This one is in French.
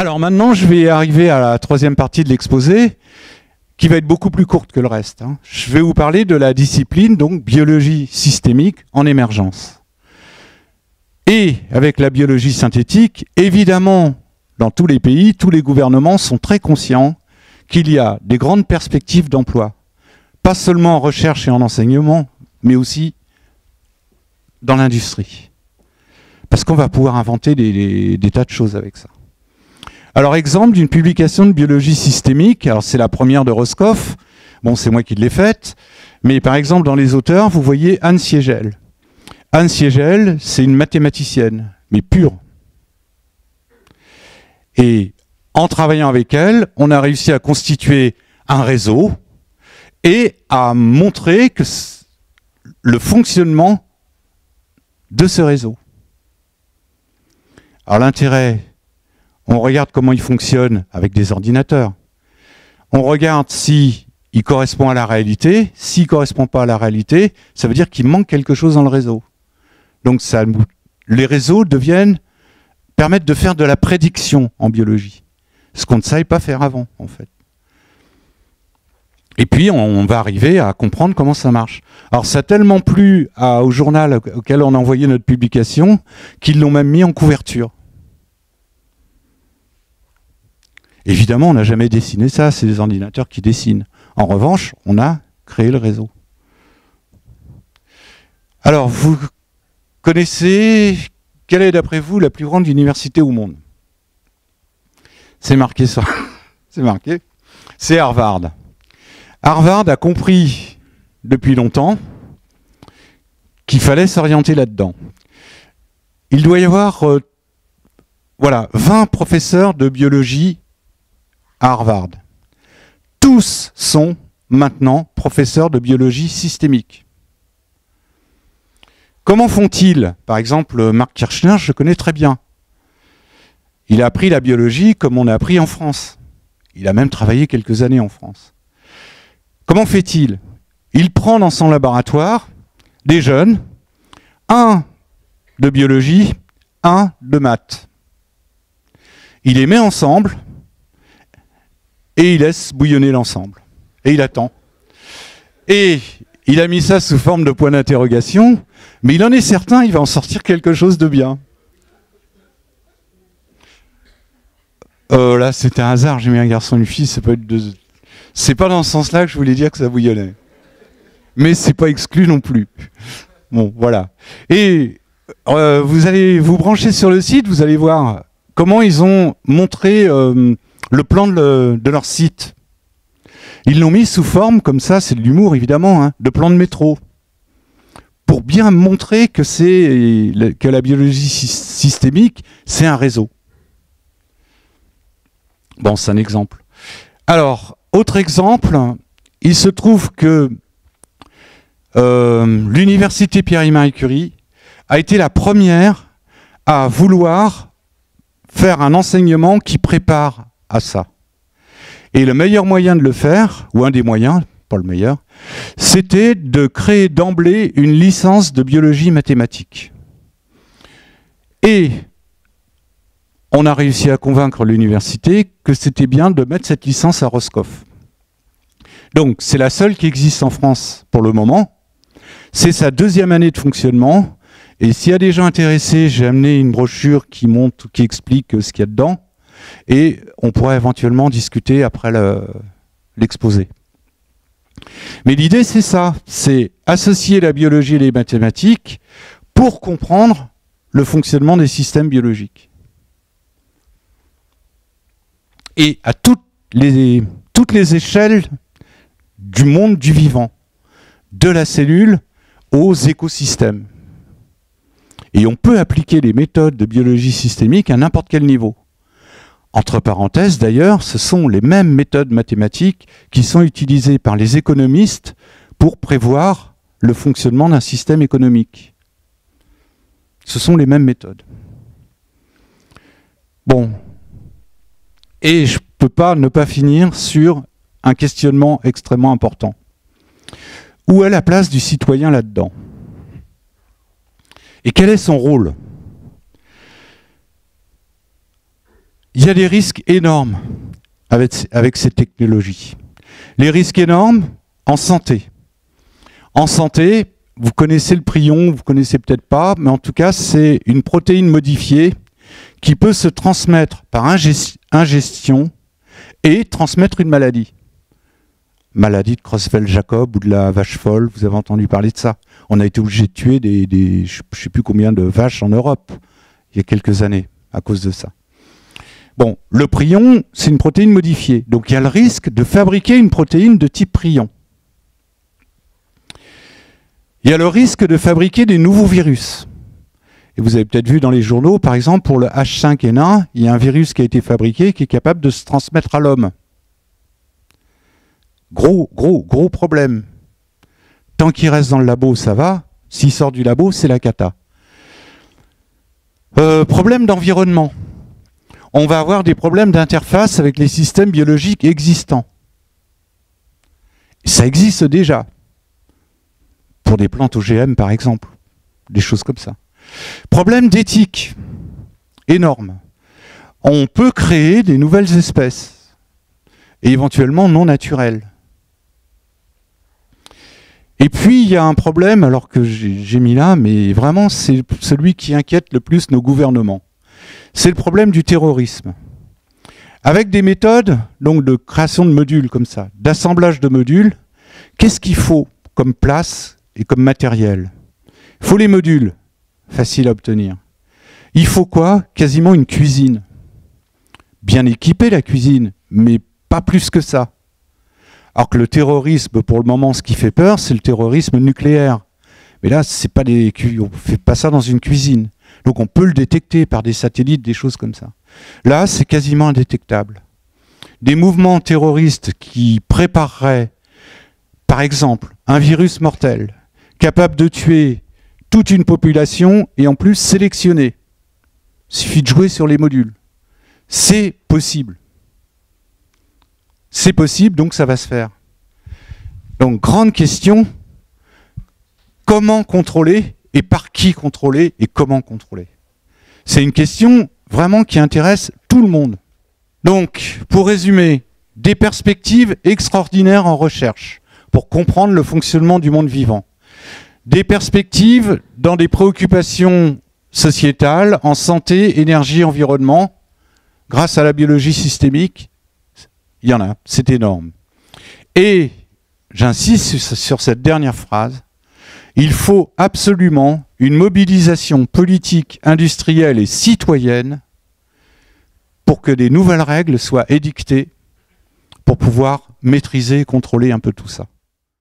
Alors maintenant, je vais arriver à la troisième partie de l'exposé, qui va être beaucoup plus courte que le reste. Je vais vous parler de la discipline, donc biologie systémique en émergence. Et avec la biologie synthétique, évidemment, dans tous les pays, tous les gouvernements sont très conscients qu'il y a des grandes perspectives d'emploi, pas seulement en recherche et en enseignement, mais aussi dans l'industrie. Parce qu'on va pouvoir inventer des tas de choses avec ça. Alors, exemple d'une publication de biologie systémique, alors c'est la première de Roscoff, bon, c'est moi qui l'ai faite, mais par exemple, dans les auteurs, vous voyez Anne Siegel. Anne Siegel, c'est une mathématicienne, mais pure. Et en travaillant avec elle, on a réussi à constituer un réseau et à montrer que le fonctionnement de ce réseau. Alors l'intérêt, on regarde comment il fonctionne avec des ordinateurs. On regarde s'il correspond à la réalité. S'il ne correspond pas à la réalité, ça veut dire qu'il manque quelque chose dans le réseau. Donc les réseaux permettent de faire de la prédiction en biologie. Ce qu'on ne savait pas faire avant, en fait. Et puis, on va arriver à comprendre comment ça marche. Alors, ça a tellement plu au journal auquel on a envoyé notre publication qu'ils l'ont même mis en couverture. Évidemment, on n'a jamais dessiné ça, c'est les ordinateurs qui dessinent. En revanche, on a créé le réseau. Alors, vous connaissez, quelle est d'après vous la plus grande université au monde? C'est marqué ça. C'est marqué. C'est Harvard. Harvard a compris depuis longtemps qu'il fallait s'orienter là-dedans. Il doit y avoir 20 professeurs de biologie à Harvard. Tous sont maintenant professeurs de biologie systémique. Comment font-ils? Par exemple, Marc Kirchner, je le connais très bien. Il a appris la biologie comme on a appris en France. Il a même travaillé quelques années en France. Comment fait-il? Il prend dans son laboratoire des jeunes, un de biologie, un de maths. Il les met ensemble et il laisse bouillonner l'ensemble. Et il attend. Et il a mis ça sous forme de point d'interrogation, mais il en est certain, il va en sortir quelque chose de bien. Là, c'était un hasard, j'ai mis un garçon et une fille, ça peut être deux. C'est pas dans ce sens-là que je voulais dire que ça bouillonnait. Mais c'est pas exclu non plus. Bon, voilà. Et vous allez vous brancher sur le site, vous allez voir comment ils ont montré le plan de leur site. Ils l'ont mis sous forme, comme ça, c'est de l'humour évidemment, de plan de métro. Pour bien montrer que la biologie systémique, c'est un réseau. Bon, c'est un exemple. Alors, autre exemple, il se trouve que l'université Pierre-Marie Curie a été la première à vouloir faire un enseignement qui prépare à ça. Et le meilleur moyen de le faire, ou un des moyens, pas le meilleur, c'était de créer d'emblée une licence de biologie mathématique. Et on a réussi à convaincre l'université que c'était bien de mettre cette licence à Roscoff. Donc, c'est la seule qui existe en France pour le moment. C'est sa deuxième année de fonctionnement. Et s'il y a des gens intéressés, j'ai amené une brochure qui explique ce qu'il y a dedans. Et on pourra éventuellement discuter après l'exposé. Mais l'idée, c'est ça. C'est associer la biologie et les mathématiques pour comprendre le fonctionnement des systèmes biologiques. Et à toutes les échelles du monde du vivant, de la cellule aux écosystèmes. Et on peut appliquer les méthodes de biologie systémique à n'importe quel niveau. Entre parenthèses, d'ailleurs, ce sont les mêmes méthodes mathématiques qui sont utilisées par les économistes pour prévoir le fonctionnement d'un système économique. Ce sont les mêmes méthodes. Bon. Et je ne peux pas ne pas finir sur un questionnement extrêmement important. Où est la place du citoyen là-dedans? Et quel est son rôle? il y a des risques énormes avec ces technologies. Les risques énormes en santé. En santé, vous connaissez le prion, vous ne connaissez peut-être pas, mais en tout cas, c'est une protéine modifiée qui peut se transmettre par ingestion et transmettre une maladie. Maladie de Creutzfeldt-Jakob ou de la vache folle, vous avez entendu parler de ça. On a été obligé de tuer je ne sais plus combien de vaches en Europe il y a quelques années à cause de ça. Bon, le prion, c'est une protéine modifiée. Donc il y a le risque de fabriquer une protéine de type prion. Il y a le risque de fabriquer des nouveaux virus. Et vous avez peut-être vu dans les journaux, par exemple, pour le H5N1, il y a un virus qui a été fabriqué qui est capable de se transmettre à l'homme. Gros problème. Tant qu'il reste dans le labo, ça va. S'il sort du labo, c'est la cata. Problème d'environnement. On va avoir des problèmes d'interface avec les systèmes biologiques existants. Ça existe déjà. Pour des plantes OGM, par exemple. Des choses comme ça. Problème d'éthique. Énorme. On peut créer des nouvelles espèces. Et éventuellement non naturelles. Et puis, il y a un problème, alors que j'ai mis là, mais vraiment, c'est celui qui inquiète le plus nos gouvernements. C'est le problème du terrorisme. Avec des méthodes donc, de création de modules comme ça, d'assemblage de modules, qu'est-ce qu'il faut comme place et comme matériel? Il faut les modules, faciles à obtenir. Il faut quoi? Quasiment une cuisine. Bien équipée la cuisine, mais pas plus que ça. Alors que le terrorisme, pour le moment, ce qui fait peur, c'est le terrorisme nucléaire. Mais là, on ne fait pas ça dans une cuisine. Donc on peut le détecter par des satellites, des choses comme ça. Là, c'est quasiment indétectable. Des mouvements terroristes qui prépareraient, par exemple, un virus mortel, capable de tuer toute une population et en plus sélectionné. Il suffit de jouer sur les modules. C'est possible. C'est possible, donc ça va se faire. Donc, grande question, comment contrôler et par qui contrôler et comment contrôler? C'est une question vraiment qui intéresse tout le monde. Donc, pour résumer, des perspectives extraordinaires en recherche pour comprendre le fonctionnement du monde vivant. Des perspectives dans des préoccupations sociétales, en santé, énergie, environnement, grâce à la biologie systémique. Il y en a, c'est énorme. Et j'insiste sur cette dernière phrase, il faut absolument une mobilisation politique, industrielle et citoyenne pour que des nouvelles règles soient édictées pour pouvoir maîtriser et contrôler un peu tout ça.